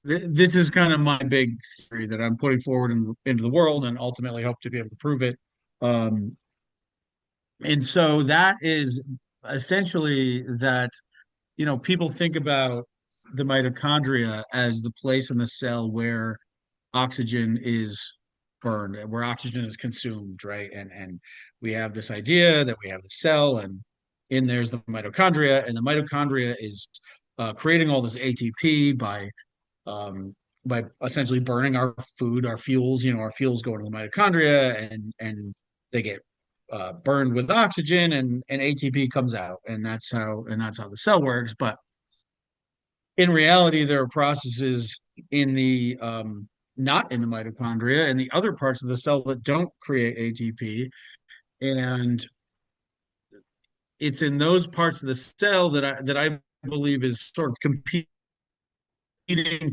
This is kind of my big theory that I'm putting forward into the world, and ultimately hope to be able to prove it. Um, and so that is essentially that, people think about the mitochondria as the place in the cell where oxygen is burned, where oxygen is consumed, right? And we have this idea that we have the cell, and in there's the mitochondria, and the mitochondria is creating all this ATP um, by essentially burning our food, our fuels. Our fuels go into the mitochondria, and they get burned with oxygen, and ATP comes out, and that's how the cell works. But in reality, there are processes in the not in the mitochondria and the other parts of the cell that don't create ATP, and it's in those parts of the cell that I believe is sort of competing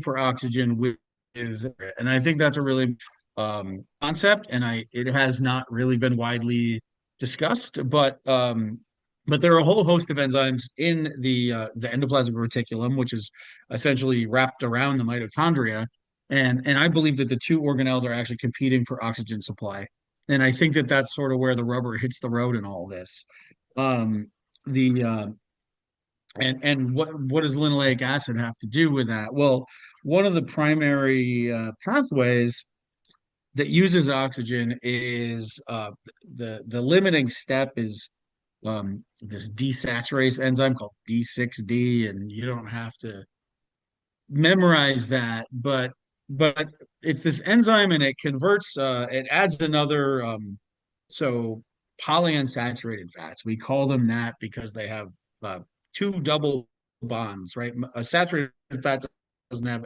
for oxygen with, and I think that's a really concept, and I it has not really been widely discussed, but there are a whole host of enzymes in the endoplasmic reticulum, which is essentially wrapped around the mitochondria, and I believe that the two organelles are actually competing for oxygen supply, and I think that that's sort of where the rubber hits the road in all this. Um, the and what does linoleic acid have to do with that? Well, one of the primary pathways that uses oxygen is the limiting step is this desaturase enzyme called D6D, and you don't have to memorize that, but it's this enzyme, and it adds another so polyunsaturated fats. We call them that because they have uh, two double bonds, right? A saturated fat doesn't have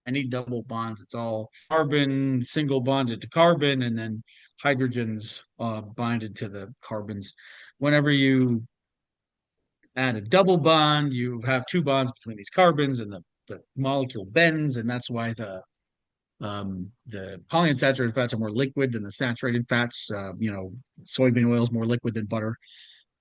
any double bonds. It's all carbon single bonded to carbon, and then hydrogens bonded to the carbons. Whenever you add a double bond, you have two bonds between these carbons, and the molecule bends, and that's why the polyunsaturated fats are more liquid than the saturated fats. Soybean oil is more liquid than butter.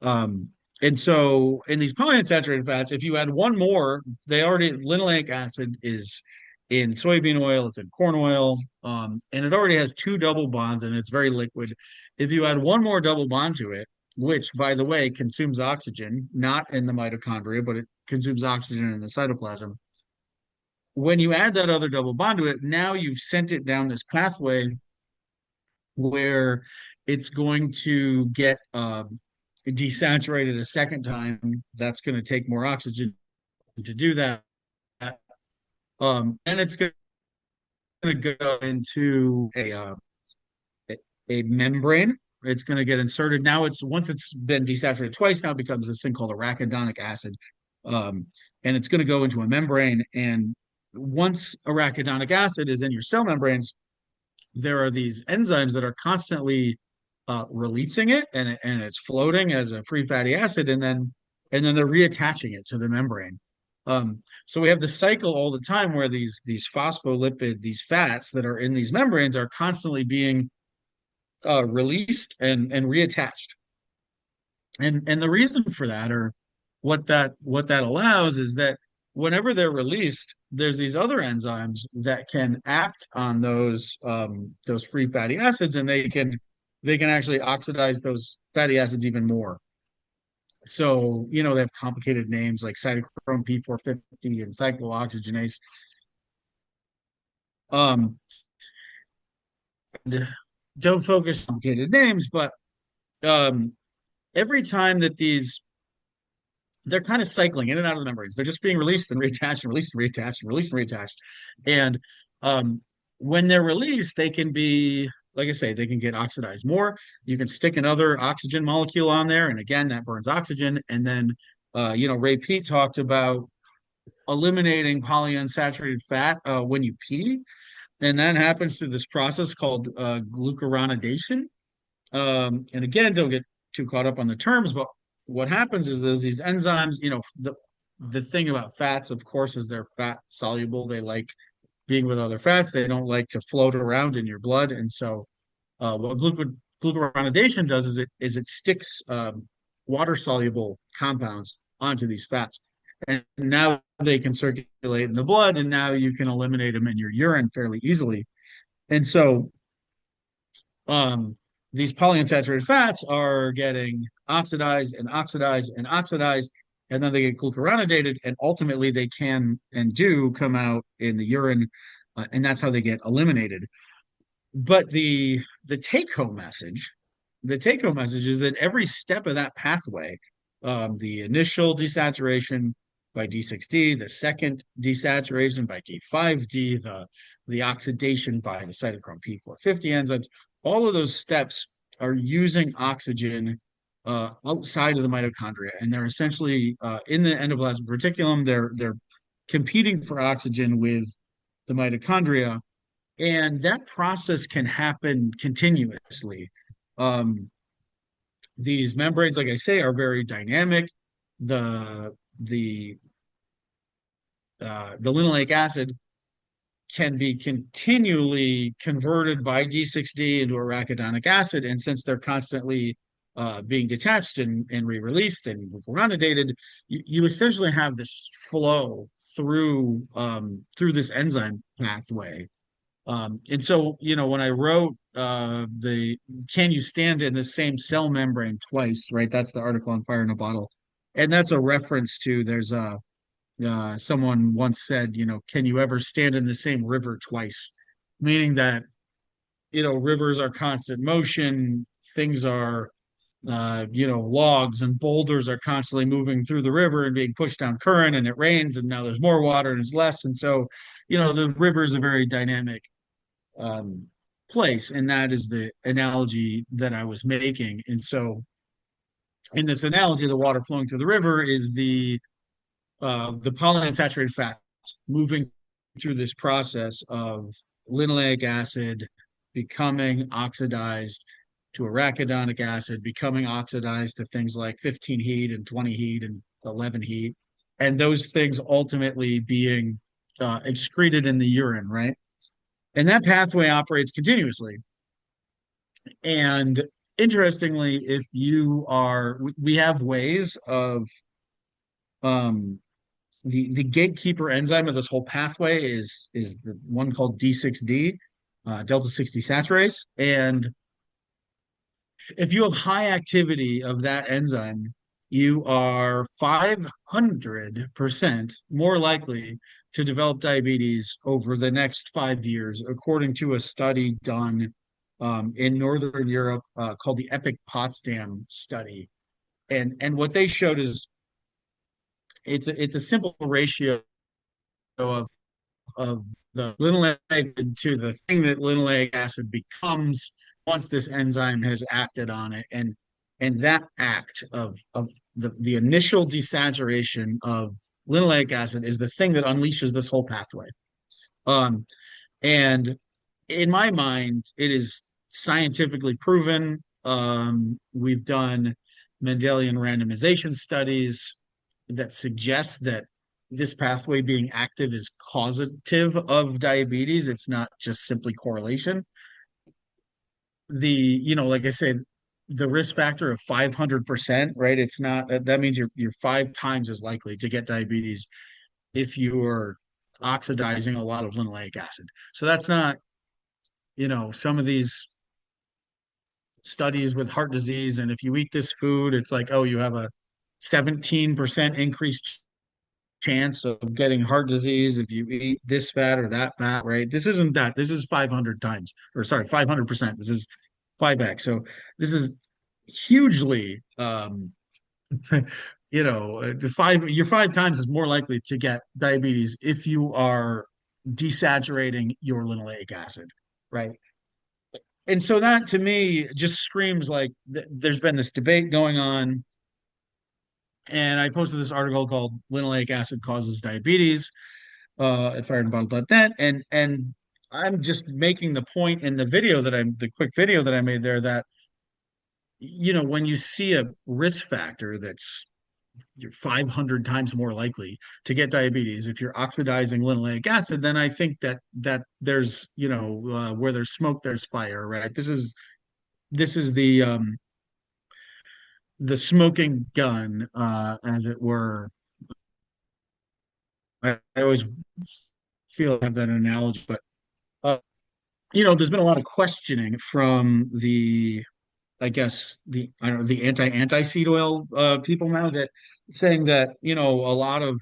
Um, and so in these polyunsaturated fats, if you add one more, linoleic acid is in soybean oil, it's in corn oil, and it already has two double bonds, and it's very liquid. If you add one more double bond to it, which by the way consumes oxygen, not in the mitochondria, but it consumes oxygen in the cytoplasm. When you add that other double bond to it, now you've sent it down this pathway where it's going to get desaturated a second time. That's going to take more oxygen to do that. And it's going to go into a membrane. It's going to get inserted. Now it's once it's been desaturated twice, now it becomes this thing called arachidonic acid. Um, and it's going to go into a membrane. And once arachidonic acid is in your cell membranes, there are these enzymes that are constantly releasing it, and it's floating as a free fatty acid, and then they're reattaching it to the membrane. So we have the cycle all the time where these phospholipid, these fats that are in these membranes are constantly being released and reattached. And the reason for that, or what that allows, is that whenever they're released, there's these other enzymes that can act on those free fatty acids, and they can actually oxidize those fatty acids even more. So, they have complicated names like cytochrome P450 and cyclooxygenase. Um, don't focus on complicated names, but um, every time that they're kind of cycling in and out of the membranes. They're just being released and reattached and released and reattached and released and reattached. And um, when they're released, they can be, like I say, they can get oxidized more. You can stick another oxygen molecule on there, and again, that burns oxygen. And then, Ray Peat talked about eliminating polyunsaturated fat when you pee, and that happens through this process called glucuronidation. And again, don't get too caught up on the terms, but what happens is there's these enzymes, the thing about fats, of course, is they're fat soluble. They like being with other fats. They don't like to float around in your blood. And so what glucuronidation does is it sticks water soluble compounds onto these fats. And now they can circulate in the blood, and now you can eliminate them in your urine fairly easily. And so um, these polyunsaturated fats are getting oxidized and oxidized and oxidized, and then they get glucuronidated, and ultimately they can and do come out in the urine, and that's how they get eliminated. But the take home message is that every step of that pathway, the initial desaturation by D6D, the second desaturation by D5D, the oxidation by the cytochrome P450 enzymes, all of those steps are using oxygen outside of the mitochondria, and they're essentially in the endoplasmic reticulum. They're competing for oxygen with the mitochondria, and that process can happen continuously. Um, these membranes, like I say, are very dynamic. The the the linoleic acid can be continually converted by D6D into arachidonic acid, and since they're constantly being detached and re-released and glucuronidated, you essentially have this flow through this enzyme pathway. And so, when I wrote the can you stand in the same cell membrane twice, right? That's the article on Fire in a Bottle. And that's a reference to there's a someone once said, can you ever stand in the same river twice? Meaning that, rivers are constant motion, things are logs and boulders are constantly moving through the river and being pushed down current, and it rains and now there's more water and it's less. And so, the river is a very dynamic um, place, and that is the analogy that I was making. And so, in this analogy, the water flowing through the river is the polyunsaturated fats moving through this process of linoleic acid becoming oxidized to arachidonic acid, becoming oxidized to things like 15 heat and 20 heat and 11 heat, and those things ultimately being excreted in the urine, right? And that pathway operates continuously. And interestingly, if you are, we have ways of um, the gatekeeper enzyme of this whole pathway is the one called D6D, delta 6 desaturase. And if you have high activity of that enzyme, you are 500% more likely to develop diabetes over the next 5 years, according to a study done in Northern Europe called the EPIC Potsdam study. And what they showed is it's a simple ratio of of the linoleic to the thing that linoleic acid becomes once this enzyme has acted on it, and that act of the initial desaturation of linoleic acid is the thing that unleashes this whole pathway. And in my mind, it is scientifically proven. We've done Mendelian randomization studies that suggest that this pathway being active is causative of diabetes. It's not just simply correlation. Like I said, the risk factor of 500%, right? It's not that means you're 5 times as likely to get diabetes if you're oxidizing a lot of linoleic acid. So that's not, some of these studies with heart disease, and if you eat this food, it's like, oh, you have a 17% increased chance of getting heart disease if you eat this fat or that fat, right? This isn't that. This is 500 times, or sorry, 500%. This is 5x. So this is hugely, you're 5 times is more likely to get diabetes if you are desaturating your linoleic acid, right? And so that to me just screams like there's been this debate going on, and I posted this article called "Linoleic Acid Causes Diabetes" at fireandbottle.net, and I'm just making the point in the quick video that I made there that when you see a risk factor that's you're 500 times more likely to get diabetes if you're oxidizing linoleic acid, then I think that there's where there's smoke there's fire, right? This is the smoking gun, as it were, I always feel I have that analogy, but uh, there's been a lot of questioning from the, I guess the I don't know, the anti seed oil people now, that saying that a lot of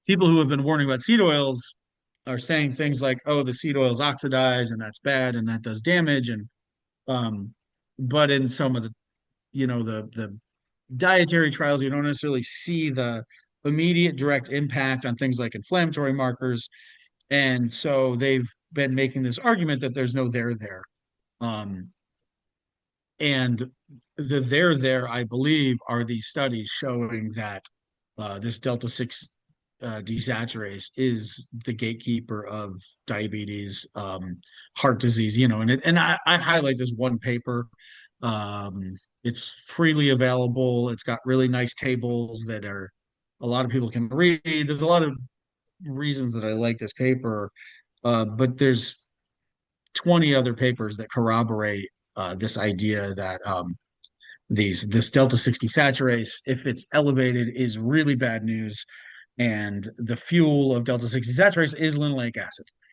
people who have been warning about seed oils are saying things like, oh, the seed oils oxidize and that's bad and that does damage, and um but in some of the the dietary trials, you don't necessarily see the immediate direct impact on things like inflammatory markers. And so they've been making this argument that there's no there there. Um, and the there, I believe, are these studies showing that this Delta 6 desaturase is the gatekeeper of diabetes, heart disease, and I highlight this one paper. It's freely available. It's got really nice tables that are a lot of people can read. There's a lot of reasons that I like this paper, but there's 20 other papers that corroborate this idea that this delta 6 desaturase, if it's elevated, is really bad news. And the fuel of delta 6 desaturase is linoleic acid.